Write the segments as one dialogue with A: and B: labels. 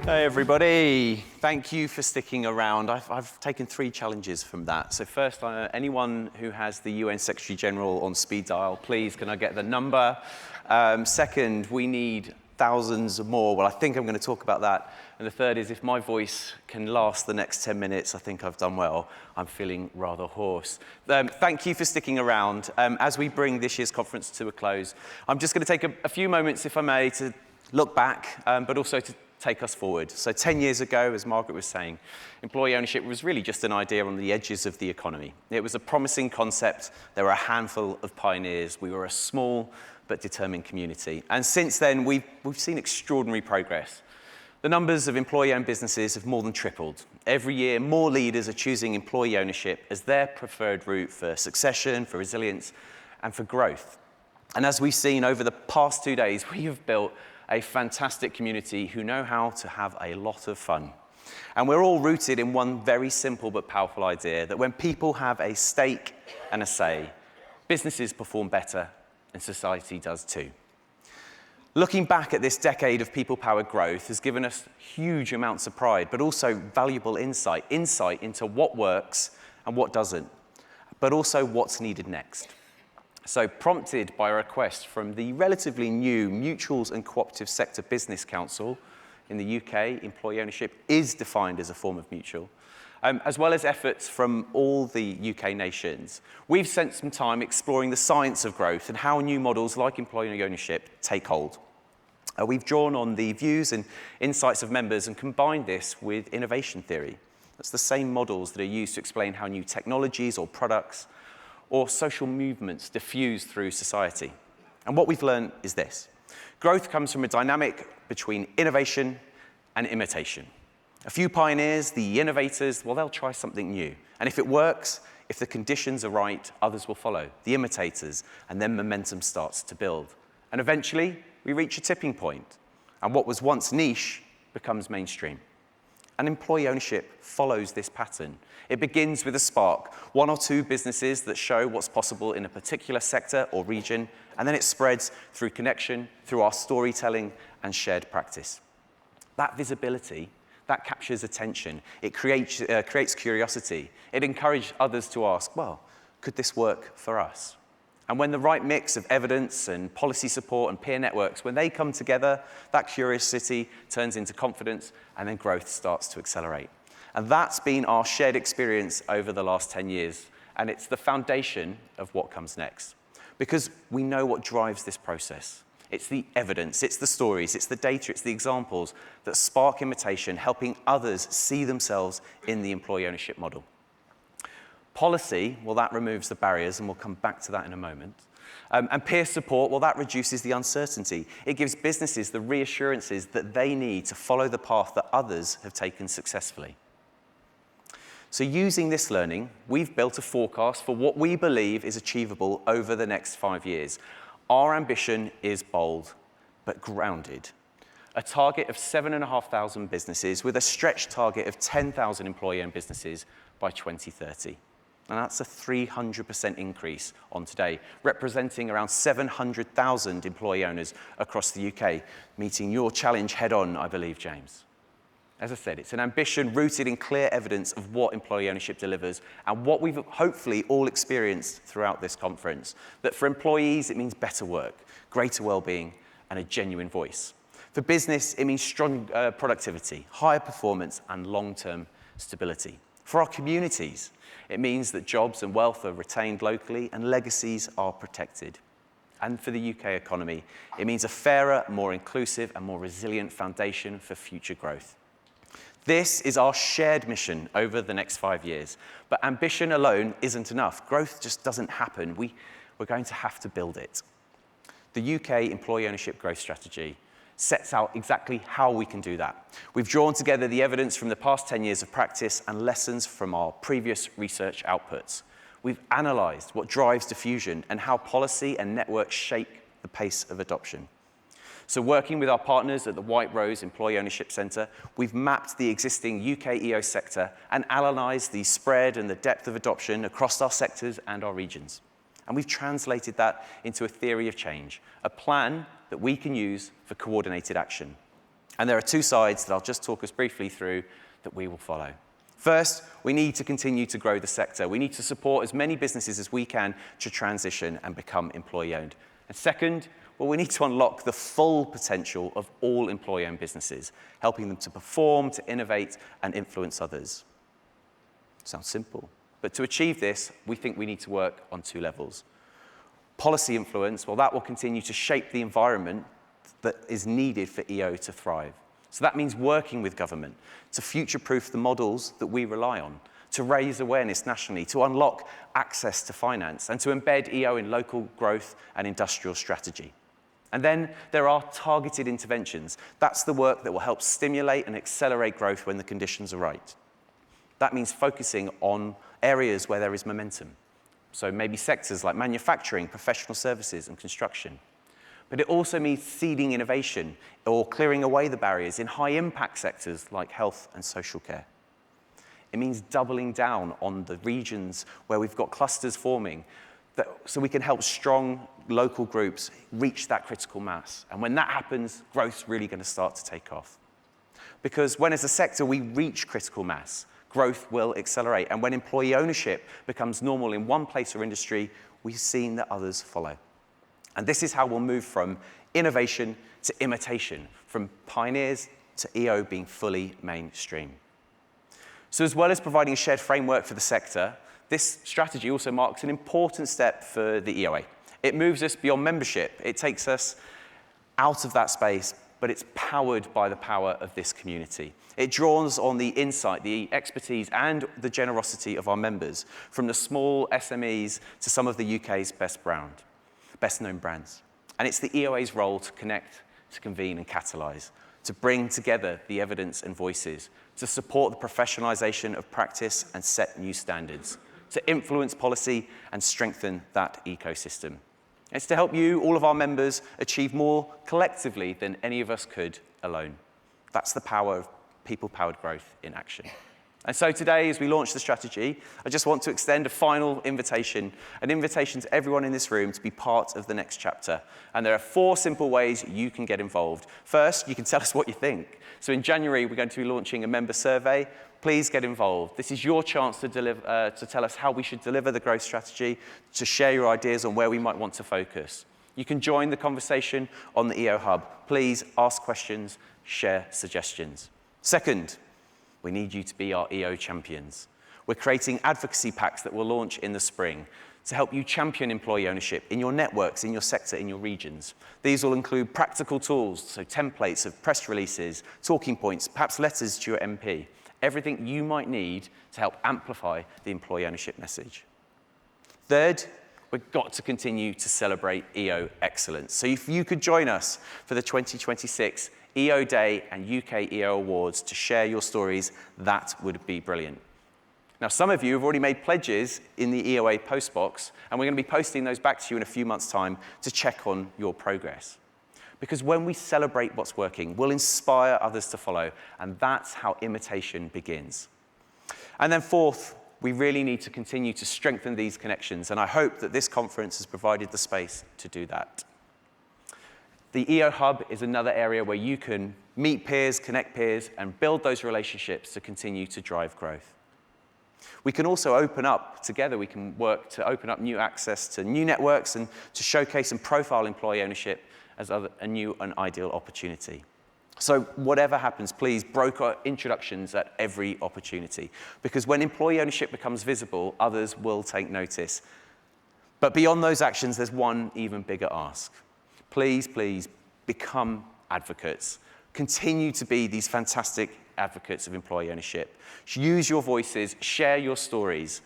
A: Hey everybody, thank you for sticking around. I've taken 3 challenges from that. So first, anyone who has the UN Secretary General on speed dial, please can I get the number? Second, we need thousands more. Well, I think I'm going to talk about that. And the third is if my voice can last the next 10 minutes, I think I've done well. I'm feeling rather hoarse. Thank you for sticking around. As we bring this year's conference to a close, I'm just going to take a few moments, if I may, to look back, but also to take us forward. So 10 years ago, as Margaret was saying, employee ownership was really just an idea on the edges of the economy. It was a promising concept. There were a handful of pioneers. We were a small but determined community. And since then, we've seen extraordinary progress. The numbers of employee-owned businesses have more than tripled. Every year, more leaders are choosing employee ownership as their preferred route for succession, for resilience, and for growth. And as we've seen over the past 2 days, we have built a fantastic community who know how to have a lot of fun. And we're all rooted in one very simple but powerful idea, that when people have a stake and a say, businesses perform better and society does too. Looking back at this decade of people-powered growth has given us huge amounts of pride, but also valuable insight into what works and what doesn't, but also what's needed next. So prompted by a request from the relatively new Mutuals and Cooperative Sector Business Council in the UK, employee ownership is defined as a form of mutual, as well as efforts from all the UK nations. We've spent some time exploring the science of growth and how new models like employee ownership take hold. We've drawn on the views and insights of members and combined this with innovation theory. That's the same models that are used to explain how new technologies or products or social movements diffuse through society. And what we've learned is this. Growth comes from a dynamic between innovation and imitation. A few pioneers, the innovators, well, they'll try something new. And if it works, if the conditions are right, others will follow, the imitators, and then momentum starts to build. And eventually, we reach a tipping point, and what was once niche becomes mainstream. And employee ownership follows this pattern. It begins with a spark, 1 or 2 businesses that show what's possible in a particular sector or region, and then it spreads through connection, through our storytelling and shared practice. That visibility, that captures attention. It creates curiosity. It encourages others to ask, well, could this work for us? And when the right mix of evidence and policy support and peer networks, when they come together, that curiosity turns into confidence and then growth starts to accelerate. And that's been our shared experience over the last 10 years. And it's the foundation of what comes next. Because we know what drives this process. It's the evidence, it's the stories, it's the data, it's the examples that spark imitation, helping others see themselves in the employee ownership model. Policy, well, that removes the barriers, and we'll come back to that in a moment. And peer support, well, that reduces the uncertainty. It gives businesses the reassurances that they need to follow the path that others have taken successfully. So using this learning, we've built a forecast for what we believe is achievable over the next 5 years. Our ambition is bold, but grounded. A target of 7,500 businesses with a stretch target of 10,000 employee-owned businesses by 2030. And that's a 300% increase on today, representing around 700,000 employee owners across the UK, meeting your challenge head-on, I believe, James. As I said, it's an ambition rooted in clear evidence of what employee ownership delivers and what we've hopefully all experienced throughout this conference. That for employees, it means better work, greater well-being, and a genuine voice. For business, it means strong productivity, higher performance, and long-term stability. For our communities, it means that jobs and wealth are retained locally and legacies are protected. And for the UK economy, it means a fairer, more inclusive, and more resilient foundation for future growth. This is our shared mission over the next 5 years. But ambition alone isn't enough. Growth just doesn't happen. We're going to have to build it. The UK Employee Ownership Growth Strategy sets out exactly how we can do that. We've drawn together the evidence from the past 10 years of practice and lessons from our previous research outputs. We've analysed what drives diffusion and how policy and networks shape the pace of adoption. So working with our partners at the White Rose Employee Ownership Centre, we've mapped the existing UK EO sector and analysed the spread and the depth of adoption across our sectors and our regions. And we've translated that into a theory of change, a plan that we can use for coordinated action. And there are two sides that I'll just talk us briefly through that we will follow. First, we need to continue to grow the sector. We need to support as many businesses as we can to transition and become employee-owned. And second, well, we need to unlock the full potential of all employee-owned businesses, helping them to perform, to innovate, and influence others. Sounds simple. But to achieve this, we think we need to work on two levels. Policy influence, well, that will continue to shape the environment that is needed for EO to thrive. So that means working with government to future-proof the models that we rely on, to raise awareness nationally, to unlock access to finance, and to embed EO in local growth and industrial strategy. And then there are targeted interventions. That's the work that will help stimulate and accelerate growth when the conditions are right. That means focusing on areas where there is momentum. So maybe sectors like manufacturing, professional services, and construction. But it also means seeding innovation or clearing away the barriers in high-impact sectors like health and social care. It means doubling down on the regions where we've got clusters forming so we can help strong local groups reach that critical mass. And when that happens, growth's really going to start to take off. Because when as a sector we reach critical mass, growth will accelerate. And when employee ownership becomes normal in one place or industry, we've seen that others follow. And this is how we'll move from innovation to imitation, from pioneers to EO being fully mainstream. So as well as providing a shared framework for the sector, this strategy also marks an important step for the EOA. It moves us beyond membership. It takes us out of that space, but it's powered by the power of this community. It draws on the insight, the expertise, and the generosity of our members, from the small SMEs to some of the UK's best-known brands. And it's the EOA's role to connect, to convene, and catalyse, to bring together the evidence and voices, to support the professionalisation of practice and set new standards, to influence policy and strengthen that ecosystem. It's to help you, all of our members, achieve more collectively than any of us could alone. That's the power of people-powered growth in action. And so today, as we launch the strategy, I just want to extend a final invitation, an invitation to everyone in this room to be part of the next chapter. And there are 4 simple ways you can get involved. First, you can tell us what you think. So in January, we're going to be launching a member survey. Please get involved. This is your chance to tell us how we should deliver the growth strategy, to share your ideas on where we might want to focus. You can join the conversation on the EO Hub. Please ask questions, share suggestions. Second, we need you to be our EO champions. We're creating advocacy packs that will launch in the spring to help you champion employee ownership in your networks, in your sector, in your regions. These will include practical tools, so templates of press releases, talking points, perhaps letters to your MP, everything you might need to help amplify the employee ownership message. Third, we've got to continue to celebrate EO excellence. So if you could join us for the 2026 EO Day and UK EO Awards to share your stories, that would be brilliant. Now, some of you have already made pledges in the EOA postbox, and we're going to be posting those back to you in a few months' time to check on your progress. Because when we celebrate what's working, we'll inspire others to follow, and that's how imitation begins. And then fourth, we really need to continue to strengthen these connections, and I hope that this conference has provided the space to do that. The EO Hub is another area where you can meet peers, connect peers, and build those relationships to continue to drive growth. We can also open up together. We can work to open up new access to new networks and to showcase and profile employee ownership as a new and ideal opportunity. So whatever happens, please broker introductions at every opportunity, because when employee ownership becomes visible, others will take notice. But beyond those actions, there's one even bigger ask. Please, please become advocates. Continue to be these fantastic advocates of employee ownership. Use your voices, share your stories,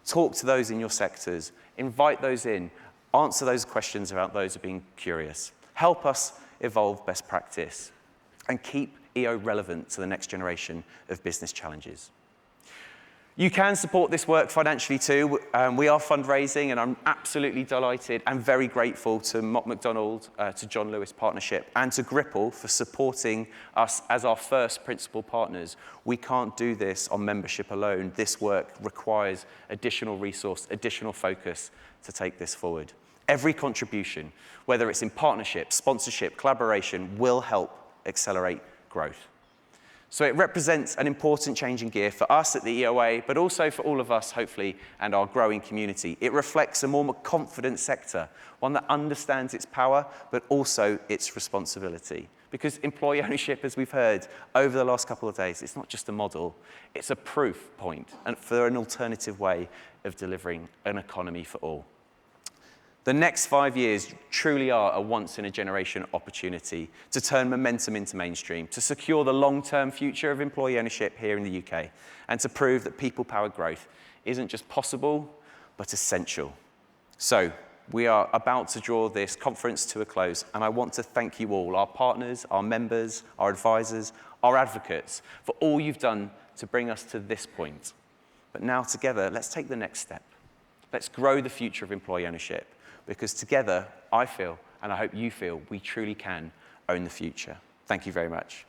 A: talk to those in your sectors, invite those in, answer those questions about those who are being curious. Help us evolve best practice and keep EO relevant to the next generation of business challenges. You can support this work financially too. We are fundraising, and I'm absolutely delighted and very grateful to Mott MacDonald, to John Lewis Partnership, and to Gripple for supporting us as our first principal partners. We can't do this on membership alone. This work requires additional resource, additional focus to take this forward. Every contribution, whether it's in partnership, sponsorship, collaboration, will help accelerate growth. So it represents an important change in gear for us at the EOA, but also for all of us, hopefully, and our growing community. It reflects a more confident sector, one that understands its power, but also its responsibility. Because employee ownership, as we've heard over the last couple of days, it's not just a model, it's a proof point and for an alternative way of delivering an economy for all. The next 5 years truly are a once-in-a-generation opportunity to turn momentum into mainstream, to secure the long-term future of employee ownership here in the UK, and to prove that people-powered growth isn't just possible, but essential. So, we are about to draw this conference to a close, and I want to thank you all, our partners, our members, our advisors, our advocates, for all you've done to bring us to this point. But now together, let's take the next step. Let's grow the future of employee ownership, because together, I feel, and I hope you feel, we truly can own the future. Thank you very much.